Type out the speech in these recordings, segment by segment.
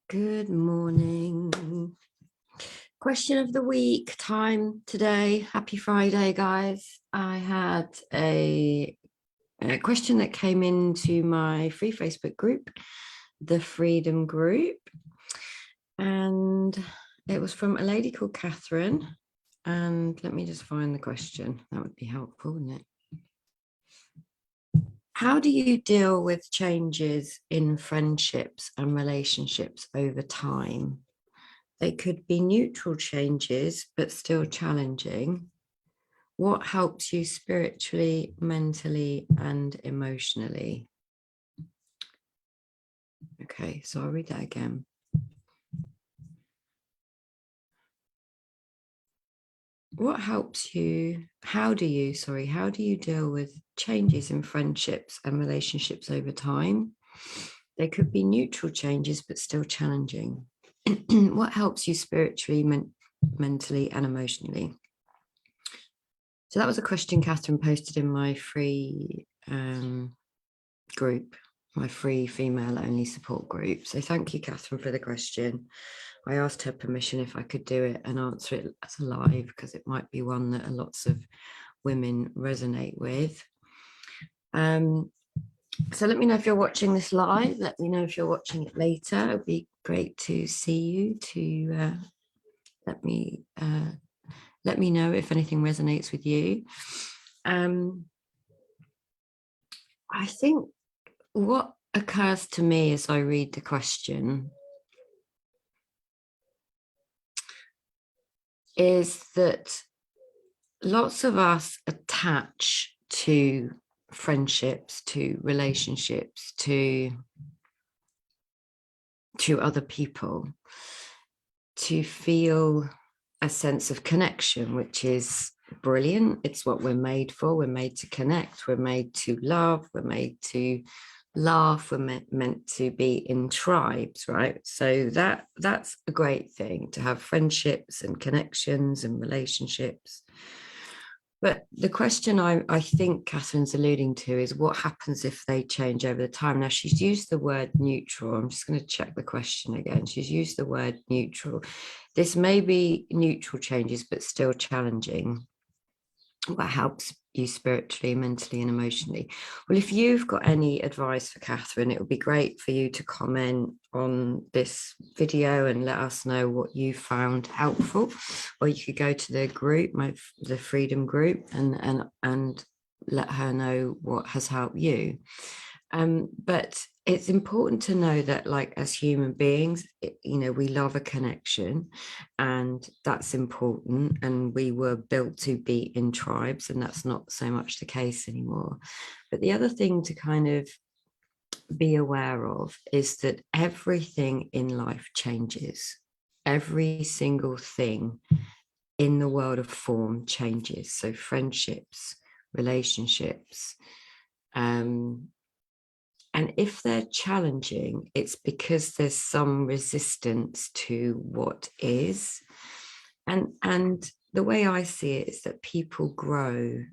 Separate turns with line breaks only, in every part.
Good morning. Question of the week time today. Happy Friday, guys. I had a question that came into my free Facebook group, the Freedom Group, and it was from a lady called Catherine. And let me just find the question. That would be helpful, wouldn't it? How do you deal with changes in friendships and relationships over time? They could be neutral changes, but still challenging. What helps you spiritually, mentally, and emotionally? Okay, so I'll read that again. What helps you, how do you deal with changes in friendships and relationships over time? They could be neutral changes, but still challenging. What helps you spiritually, mentally, and emotionally? So that was a question Catherine posted in my free group, my free female only support group. So thank you, Catherine, for the question. I asked her permission if I could do it and answer it as a live, because it might be one that lots of women resonate with. So let me know if you're watching this live. Let me know if you're watching it later. It'd be great to see you, to let me know if anything resonates with you. I think what occurs to me as I read the question is that lots of us attach to friendships, to relationships, to other people, to feel a sense of connection, which is brilliant. It's what we're made for. We're made to connect. We're made to love. We're made to laugh. We're meant to be in tribes, right? So that's a great thing, to have friendships and connections and relationships. But the question I think Catherine's alluding to is what happens if they change over the time. Now, she's used the word neutral. I'm just going to check the question again. She's used the word neutral. This may be neutral changes, but still challenging. What helps you spiritually, mentally, and emotionally? Well, if you've got any advice for Catherine, it would be great for you to comment on this video and let us know what you found helpful. Or you could go to the group, the Freedom Group, and let her know what has helped you. But it's important to know that, like, as human beings, we love a connection, and that's important. And we were built to be in tribes, and that's not so much the case anymore. But the other thing to kind of be aware of is that everything in life changes. Every single thing in the world of form changes. So friendships, relationships, and if they're challenging, it's because there's some resistance to what is. And the way I see it is that people grow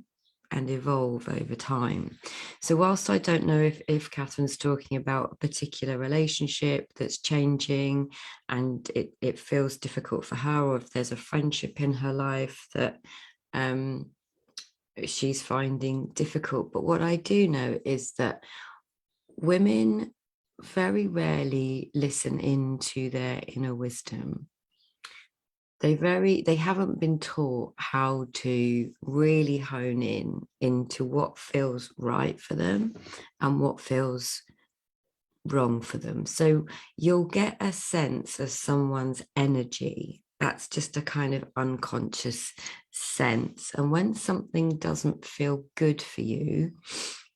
and evolve over time. So whilst I don't know if Catherine's talking about a particular relationship that's changing and it feels difficult for her, or if there's a friendship in her life that she's finding difficult. But what I do know is that women very rarely listen into their inner wisdom. They haven't been taught how to really hone into what feels right for them and what feels wrong for them. So you'll get a sense of someone's energy. That's just a kind of unconscious sense. And when something doesn't feel good for you,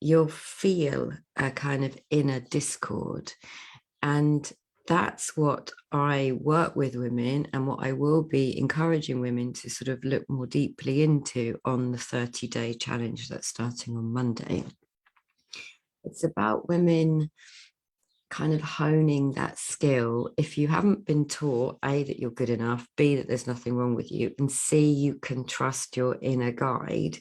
you'll feel a kind of inner discord. And that's what I work with women, and what I will be encouraging women to sort of look more deeply into on the 30-day challenge that's starting on Monday. It's about women kind of honing that skill. If you haven't been taught, A, that you're good enough, B, that there's nothing wrong with you, and C, you can trust your inner guide,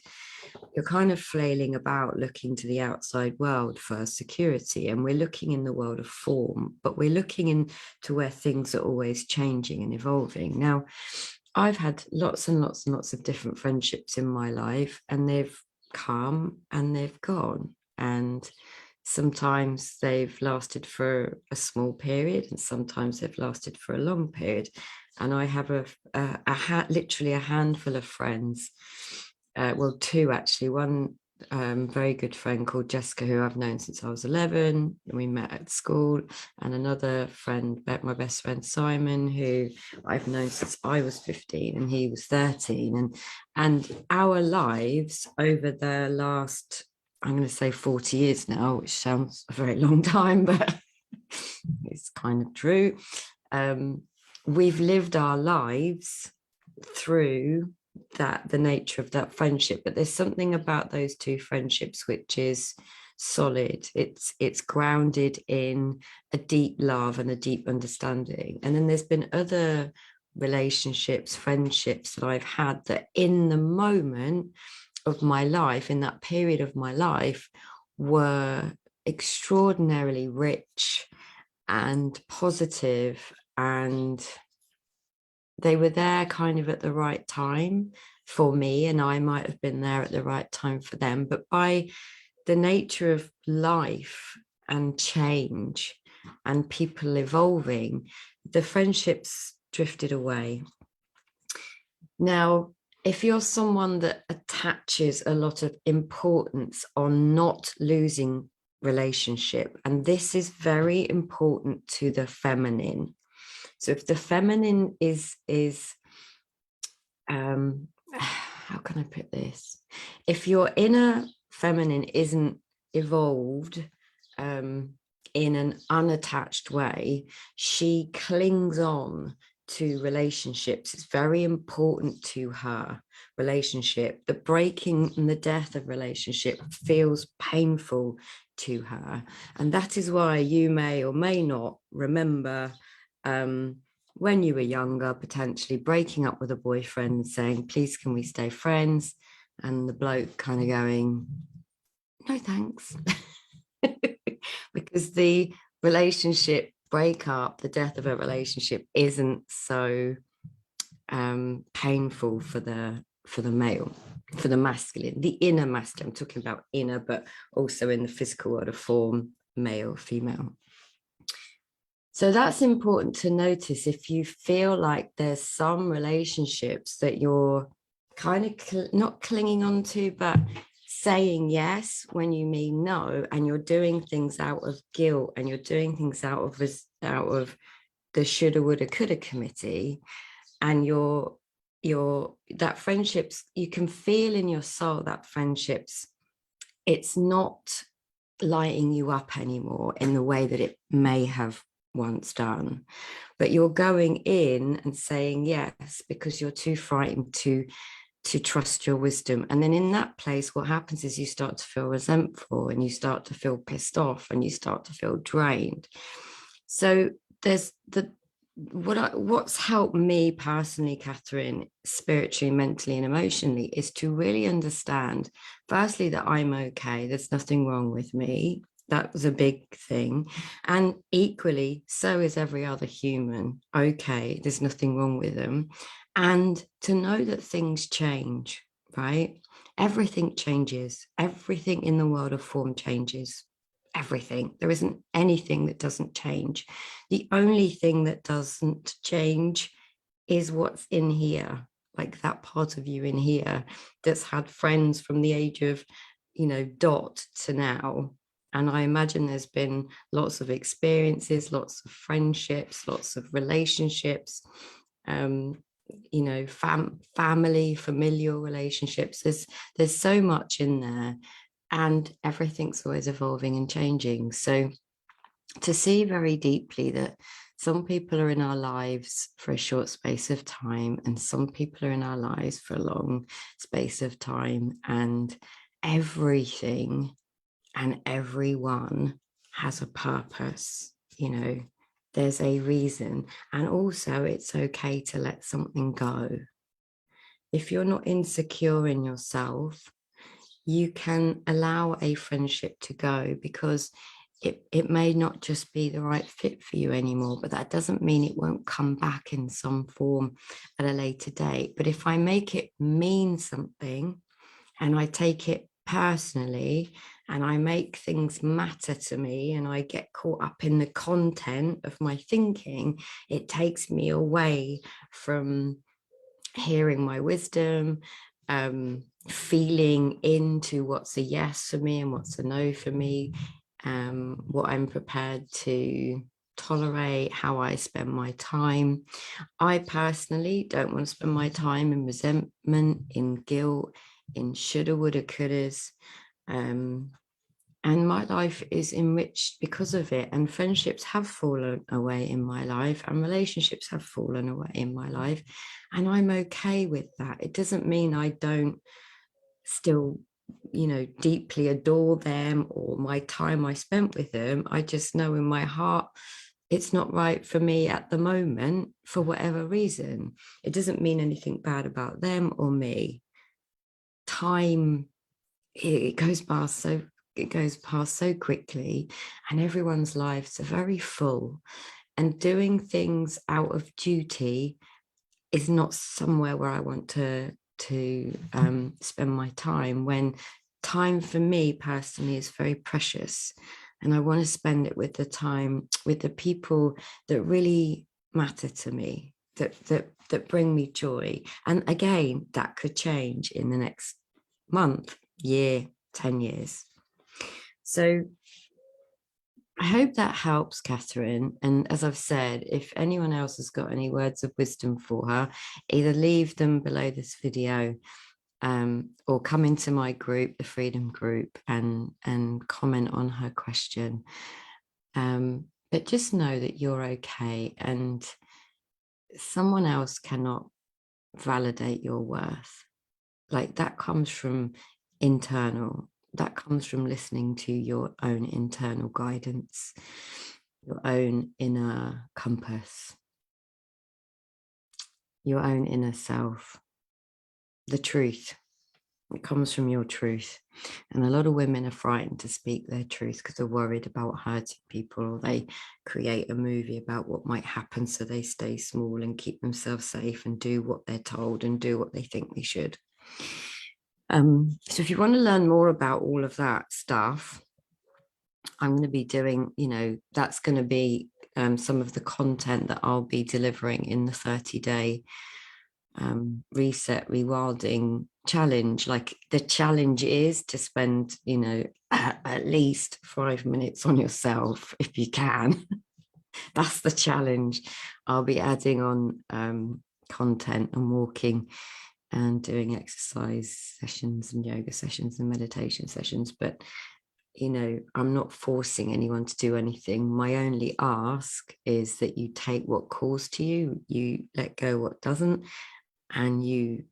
you're kind of flailing about looking to the outside world for security. And we're looking in the world of form, but we're looking into where things are always changing and evolving. Now, I've had lots and lots and lots of different friendships in my life, and they've come and they've gone. And sometimes they've lasted for a small period, and sometimes they've lasted for a long period. And I have literally a handful of friends, well, two actually. One very good friend called Jessica, who I've known since I was 11, and we met at school, and another friend, my best friend Simon, who I've known since I was 15 and he was 13. And our lives over the last, I'm going to say 40 years now, which sounds a very long time, but it's kind of true. We've lived our lives through the nature of that friendship, but there's something about those two friendships which is solid. It's grounded in a deep love and a deep understanding. And then there's been other relationships, friendships that I've had that in the moment of my life, in that period of my life, were extraordinarily rich and positive, and they were there kind of at the right time for me, and I might have been there at the right time for them. But by the nature of life and change and people evolving, the friendships drifted away. Now, if you're someone that attaches a lot of importance on not losing relationship, and this is very important to the feminine. So if the feminine is how can I put this? If your inner feminine isn't evolved in an unattached way, she clings on to relationships. It's very important to her relationship. The breaking and the death of relationship feels painful to her. And that is why you may or may not remember when you were younger, potentially breaking up with a boyfriend and saying, please, can we stay friends? And the bloke kind of going, no, thanks. Because the relationship breakup, the death of a relationship isn't so painful for the male, for the masculine, the inner masculine. I'm talking about inner, but also in the physical world of form, male, female. So that's important to notice. If you feel like there's some relationships that you're kind of not clinging on to, but saying yes when you mean no, and you're doing things out of guilt, and you're doing things out of the shoulda, woulda, coulda committee, and that friendships, you can feel in your soul that friendships, it's not lighting you up anymore in the way that it may have once done, but you're going in and saying yes because you're too frightened to trust your wisdom. And then in that place, what happens is you start to feel resentful, and you start to feel pissed off, and you start to feel drained. So there's what's helped me personally, Catherine, spiritually, mentally, and emotionally, is to really understand, firstly, that I'm okay. There's nothing wrong with me. That was a big thing. And equally, so is every other human. Okay, there's nothing wrong with them. And to know that things change, right? Everything changes. Everything in the world of form changes. Everything. There isn't anything that doesn't change. The only thing that doesn't change is what's in here, like that part of you in here that's had friends from the age of, dot to now. And I imagine there's been lots of experiences, lots of friendships, lots of relationships, family, familial relationships. There's so much in there, and everything's always evolving and changing. So to see very deeply that some people are in our lives for a short space of time, and some people are in our lives for a long space of time, and everything and everyone has a purpose. you know, there's a reason. And also it's okay to let something go. If you're not insecure in yourself, you can allow a friendship to go, because it may not just be the right fit for you anymore, but that doesn't mean it won't come back in some form at a later date. But if I make it mean something and I take it personally and I make things matter to me and I get caught up in the content of my thinking, it takes me away from hearing my wisdom, feeling into what's a yes for me and what's a no for me, what I'm prepared to tolerate, how I spend my time. I personally don't want to spend my time in resentment, in guilt, in shoulda, woulda, couldas. And my life is enriched because of it. And friendships have fallen away in my life, and relationships have fallen away in my life. And I'm okay with that. It doesn't mean I don't still, you know, deeply adore them or my time I spent with them. I just know in my heart it's not right for me at the moment for whatever reason. It doesn't mean anything bad about them or me. Time, it goes past so quickly, and everyone's lives are very full, and doing things out of duty is not somewhere where I want to spend my time, when time for me personally is very precious, and I want to spend it with the people that really matter to me, that bring me joy. And again, that could change in the next month, year, 10 years. So I hope that helps, Catherine. And as I've said, if anyone else has got any words of wisdom for her, either leave them below this video, or come into my group, the Freedom Group, and comment on her question. But just know that you're okay, and someone else cannot validate your worth. Like, that comes from internal. That comes from listening to your own internal guidance, your own inner compass, your own inner self, the truth. It comes from your truth. And a lot of women are frightened to speak their truth because they're worried about hurting people, or they create a movie about what might happen, so they stay small and keep themselves safe and do what they're told and do what they think they should. So if you want to learn more about all of that stuff, I'm going to be doing, you know, that's going to be some of the content that I'll be delivering in the 30-day reset rewilding challenge. Like, the challenge is to spend, you know, at least 5 minutes on yourself if you can. That's the challenge. I'll be adding on content and walking and doing exercise sessions and yoga sessions and meditation sessions. But, you know, I'm not forcing anyone to do anything. My only ask is that you take what calls to you, you let go what doesn't, and you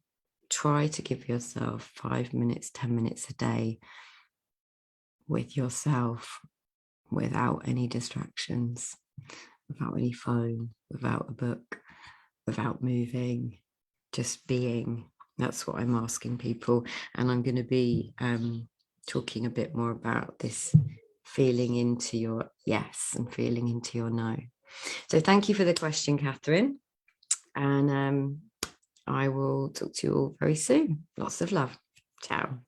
try to give yourself 5 minutes, 10 minutes a day with yourself, without any distractions, without any phone, without a book, without moving, just being. That's what I'm asking people. And I'm going to be talking a bit more about this feeling into your yes and feeling into your no. So thank you for the question, Catherine. And I will talk to you all very soon. Lots of love. Ciao.